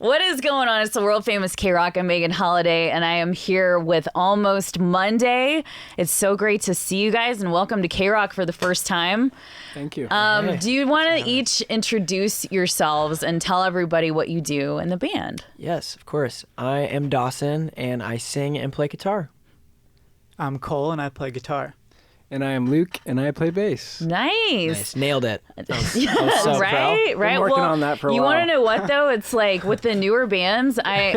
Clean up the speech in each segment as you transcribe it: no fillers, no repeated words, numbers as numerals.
What is going on? It's the world famous KROQ. I'm Megan Holiday, and I am here with Almost Monday. It's so great to see you guys, and welcome to KROQ for the first time. Thank you. Do you want to each introduce yourselves and tell everybody what you do in the band? Yes, of course. I am Dawson, and I sing and play guitar. I'm Cole, and I play guitar. And I am Luke, and I play bass. Nice. Nailed it. Right, so right. Been working on that for a you while. want to know what though? It's like with the newer bands, I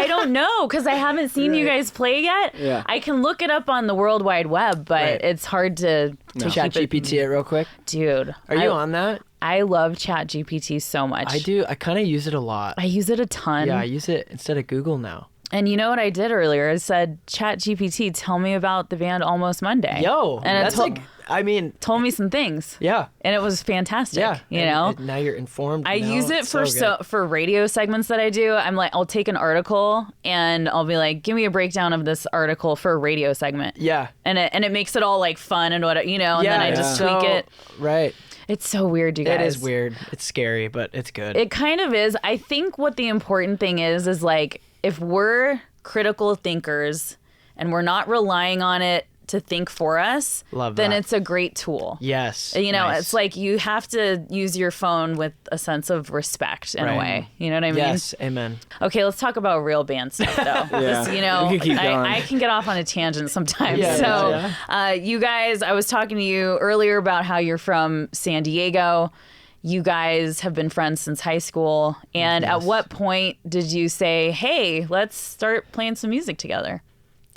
don't know because I haven't seen you guys play yet. Yeah. I can look it up on the World Wide Web, but Right. it's hard to Chat keep it. GPT it real quick. Dude, Are you on that? I love Chat GPT so much. I do. I kind of use it a lot. I use it a ton. Yeah, I use it instead of Google now. And you know what I did earlier? I said, Chat GPT, tell me about the band Almost Monday. Yo, and that's told me some things. Yeah. And it was fantastic. Yeah. You know? Now you're informed. I now. use it It's for good. for radio segments that I do. I'm like, I'll take an article and I'll be like, give me a breakdown of this article for a radio segment. Yeah. And it makes it all like fun and what, and then I just tweak it. Right. It's so weird, you guys. It is weird. It's scary, but it's good. It kind of is. I think what the important thing is like, if we're critical thinkers and we're not relying on it to think for us, Love then that. it's a great tool. Yes. You know, Nice. it's like you have to use your phone with a sense of respect in a Right. way. You know what I mean? Yes. Amen. Okay, let's talk about real band stuff, though. Yeah. 'Cause, you know, We can keep going. I can get off on a tangent sometimes. Yeah, so, you guys, I was talking to you earlier about how you're from San Diego. You guys have been friends since high school. And at what point did you say, hey, let's start playing some music together?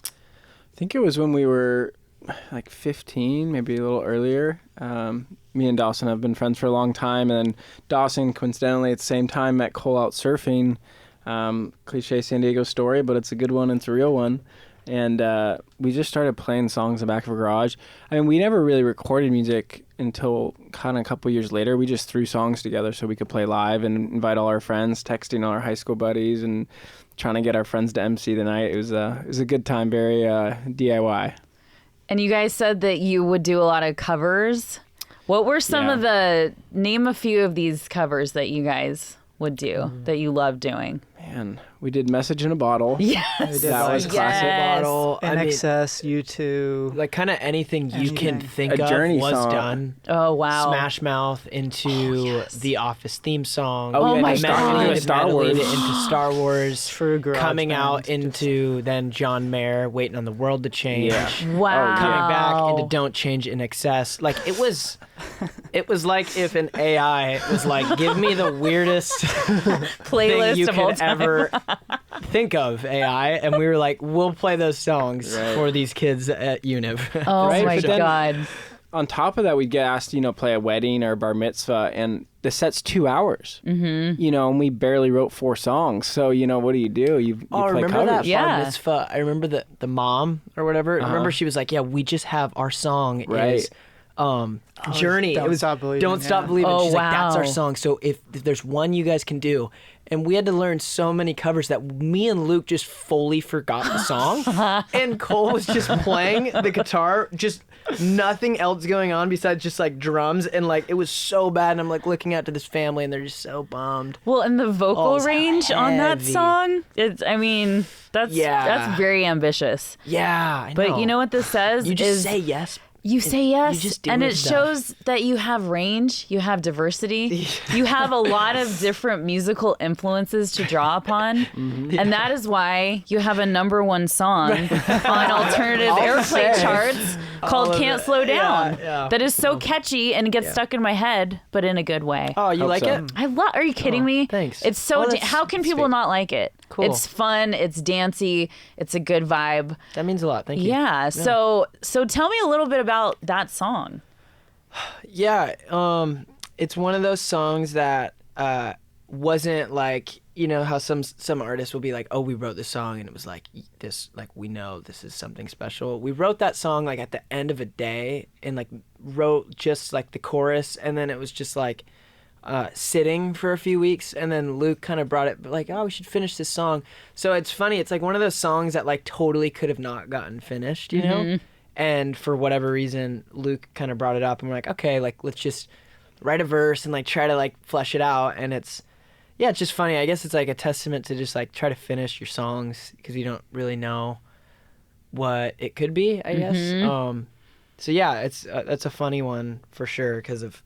I think it was when we were like 15, maybe a little earlier. Me and Dawson have been friends for a long time. And then Dawson, coincidentally, at the same time, met Cole out surfing. Cliche San Diego story, but it's a good one. It's a real one. And we just started playing songs in the back of a garage. I mean, we never really recorded music until kind of a couple years later. We just threw songs together so we could play live and invite all our friends, texting all our high school buddies and trying to get our friends to MC the night. It was a good time, very DIY. And you guys said that you would do a lot of covers. What were some of name a few of these covers that you guys would do that you love doing? Man, we did Message in a Bottle. Yes. That was classic. Yes. Bottle. I mean, NXS, U2. like kind of anything you can think A of Journey was song. done. Oh, wow. Smash Mouth into the Office theme song. Oh, yeah, I my medleyed God. it, Star medleyed Wars. it into Star Wars. True garage coming band. out into then John Mayer, Waiting on the World to Change. Yeah. Wow. Coming back into Don't Change in Excess. Like it was like if an AI was like, give me the weirdest Playlist thing you of all could time. ever think of, AI, and we were like, we'll play those songs Right. for these kids at Univ. Oh, Right, my but then- God. On top of that, we'd get asked, play a wedding or a bar mitzvah, and the set's 2 hours. Mm-hmm. And we barely wrote 4 songs. So, what do? You Oh, play remember covers. that Yeah. bar mitzvah? I remember the mom or whatever. Remember she was like, yeah, we just have our song Right. is Journey. Don't It was Stop Believing, Don't Stop yeah. Believing. Oh, She's like, that's our wow. song. So if there's one you guys can do. And we had to learn so many covers that me and Luke just fully forgot the song. And Cole was just playing the guitar, just nothing else going on besides just like drums. And like, it was so bad. And I'm like looking out to this family and they're just so bummed. Well, and the vocal it's range on that heavy. song, that's very ambitious. Yeah, I But know. you know what this says? You just is say yes. You say yes, you just do and it it stuff. shows that you have range, you have diversity, you have a lot of different musical influences to draw upon, Mm-hmm. and that is why you have a #1 song on alternative airplay charts called of "Can't it. Slow Down." Yeah. That is so catchy and gets stuck in my head, but in a good way. Oh, you Hope like so. it? I love. Are you kidding me? thanks. It's so. Oh, that's How can people sweet. not like it? Cool. It's fun. It's dancey. It's a good vibe. That means a lot. Thank you. Yeah. So tell me a little bit about that song. Yeah, it's one of those songs that wasn't like, how some artists will be like, oh, we wrote this song and it was like this, like we know this is something special. We wrote that song like at the end of a day and like wrote just like the chorus, and then it was just like sitting for a few weeks, and then Luke kind of brought it like, oh, we should finish this song. So it's funny, it's like one of those songs that like totally could have not gotten finished, you know? And for whatever reason, Luke kind of brought it up, and we're like, okay, like let's just write a verse and like try to like flesh it out. And it's yeah, it's just funny. I guess it's like a testament to just like try to finish your songs because you don't really know what it could be, I guess. So yeah, that's a funny one for sure because of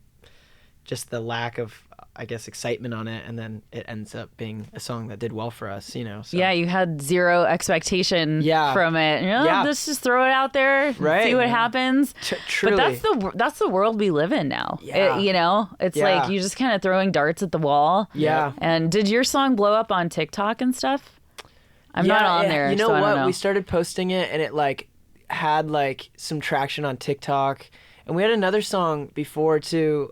just the lack of, I guess, excitement on it, and then it ends up being a song that did well for us, you know. So. Yeah, you had zero expectation Yeah. from it. Let's just throw it out there, Right. see what happens. Truly. But that's the world we live in now. Yeah. It's Yeah. like you just kind of throwing darts at the wall. Yeah. And did your song blow up on TikTok and stuff? I'm not on there. You know so I what? don't know. We started posting it, and it like had like some traction on TikTok. And we had another song before too,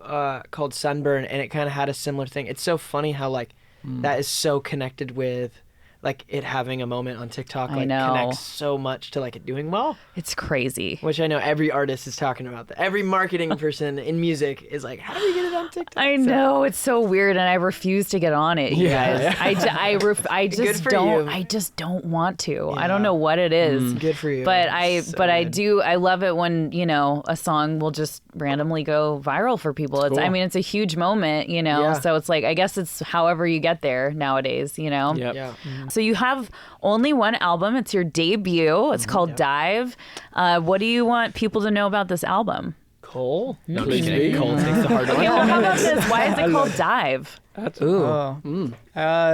called Sunburn, and it kind of had a similar thing. It's so funny how like that is so connected with like it having a moment on TikTok. I Like know. connects so much to like it doing well. It's crazy. Which I know every artist is talking about that. Every marketing person in music is like, how do we get it on TikTok? I know it's so weird, and I refuse to get on it. You Yeah. guys, I Good just for don't. you. I just don't want to. I Yeah. don't know what it is. Good for you. But So I good. do. I love it when a song will just randomly go viral for people. It's. I cool. mean, it's a huge moment. Yeah. So it's like I guess it's however you get there nowadays. Yep. Yeah. So you have only one album. It's your debut. It's called Dive. What do you want people to know about this album? Cole? No, Please kidding. be. Cole takes the hard Okay, well, one. how about this? Why is it called Dive? Ooh.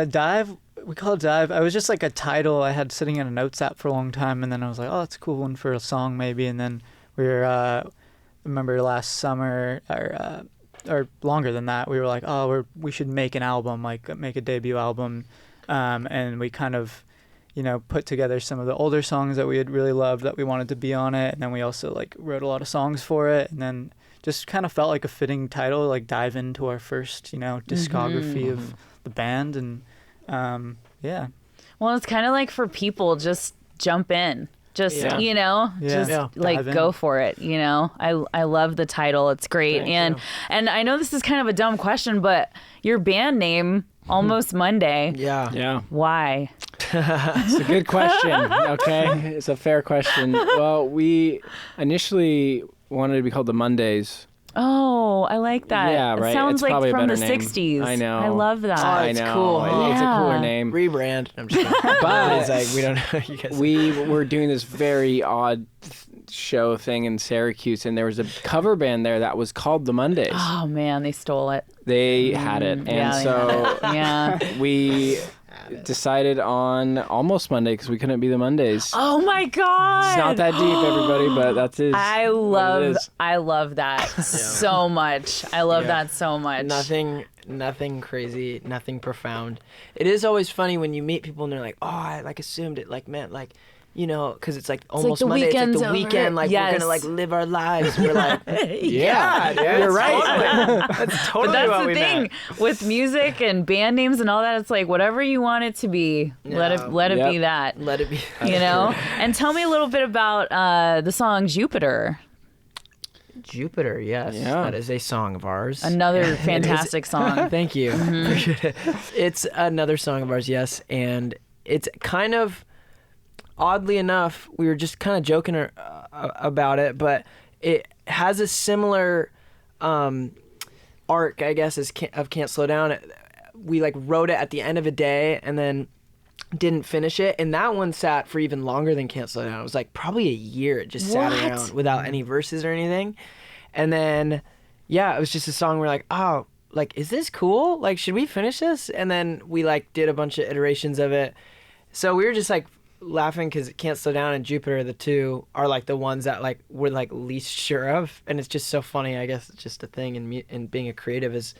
Dive. We call it Dive. I was just like a title I had sitting in a notes app for a long time, and then I was like, oh, that's a cool one for a song maybe. And then we were, remember last summer or longer than that, we were like, oh, we should make an album, like make a debut album, and we kind of, put together some of the older songs that we had really loved that we wanted to be on it, and then we also like wrote a lot of songs for it, and then just kind of felt like a fitting title, like dive into our first, discography of the band, and yeah. Well, it's kind of like for people, just jump in. Just, Yeah. just Yeah. like Dive in. go for it. I love the title. It's great. Thank And I know this is kind of a dumb question, but your band name, Almost Monday, Yeah. Yeah. why? It's a good question. Okay. It's a fair question. Well, we initially wanted to be called the Mondays. Oh, I like that. Yeah, right. It sounds It's like probably a from the better name. 60s. I know. I love that. Oh, I it's know. cool. It's a cooler Yeah. name. Rebrand. I'm just kidding. But It's like, we don't know. You guys. we were doing this very odd show thing in Syracuse, and there was a cover band there that was called the Mondays. Oh, man, they stole it. They had it, and yeah, they so Yeah. we decided on Almost Monday because we couldn't be the Mondays. Oh, my God. It's not that deep, everybody, but that's it. I love that so much. I love Yeah. that so much. Nothing crazy, nothing profound. It is always funny when you meet people and they're like, "Oh, I like assumed it like meant like, because it's like almost the Monday. It's like weekend's the over. weekend. Like we're Yes. gonna like live our lives." We're like, Yeah, dude, you're right. Totally. That's totally But that's what the we thing meant. with music and band names and all that. It's like whatever you want it to be, let it Yep. be that. Let it be. And tell me a little bit about the song Jupiter. Jupiter, yes, Yeah. that is a song of ours. Another fantastic song. Thank you. Appreciate it. It's another song of ours, yes, and it's kind of oddly enough, we were just kind of joking about it, but it has a similar arc, I guess, as Can't Slow Down. We like wrote it at the end of a day and then didn't finish it, and that one sat for even longer than Can't Slow Down. It was like probably a year. It just sat What? around without any verses or anything. And then it was just a song we're like, oh, like, is this cool? Like, should we finish this? And then we like did a bunch of iterations of it. So we were just like laughing because Can't Slow Down and Jupiter, the two, are like the ones that like we're like least sure of. And it's just so funny. I guess it's just a thing in being a creative is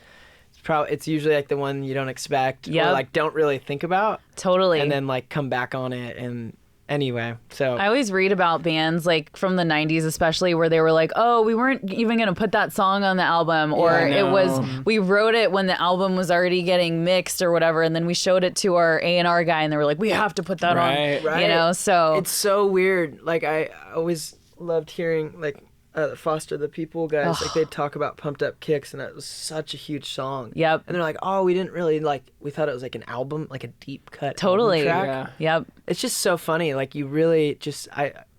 it's usually like the one you don't expect Yep. or like don't really think about, Totally. and then like come back on it. And anyway, so I always read about bands like from the 90s especially where they were like, oh, we weren't even going to put that song on the album, or I it was know. we wrote it when the album was already getting mixed or whatever, and then we showed it to our A&R guy and they were like, we have to put that Right. on. You know, so it's so weird. Like I always loved hearing like Foster the People guys, like they'd talk about Pumped Up Kicks, and that was such a huge song. Yep. And they're like, oh, we didn't really we thought it was like an album, like a deep cut Totally. album track. Yeah. Yep. It's just so funny. Like you really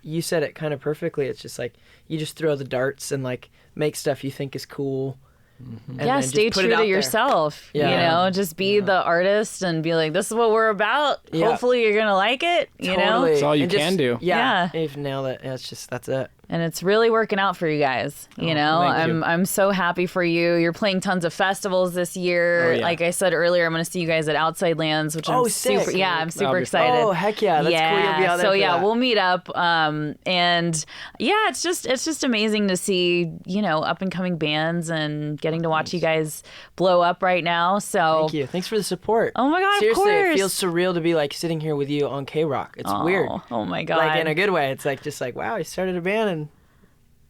you said it kind of perfectly. It's just like you just throw the darts and like make stuff you think is cool, And Yeah, then just stay put true it out to there. yourself. Yeah. You know, just be the artist and be like, this is what we're about. Yeah. Hopefully you're going to like it, you know? Totally. It's all you And can do. Yeah. Yeah. You've nailed it. Yeah, that's it. And it's really working out for you guys. You know, thank you. I'm so happy for you. You're playing tons of festivals this year. Oh, yeah. Like I said earlier, I'm going to see you guys at Outside Lands, which I'm sick. super. Yeah, I'm That'll super be fun. excited. Oh, heck yeah. That's yeah. cool. You'll be out there So for yeah, that. we'll meet up. And yeah, it's just amazing to see, you know, up and coming bands and getting to watch you guys blow up right now. So Thank you. Thanks for the support. Oh my God, of Seriously, course. it feels surreal to be like sitting here with you on KROQ. It's weird. Oh my God. Like in a good way. It's like just like, wow, you started a band and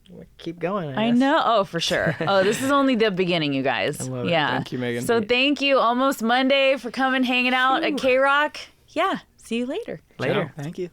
we keep going. I guess. know. Oh, for sure. Oh, this is only the beginning, you guys. love it. Yeah. Thank you, Megan. So thank you, Almost Monday, for coming hanging out at KROQ. Yeah. See you later. Later. Thank you.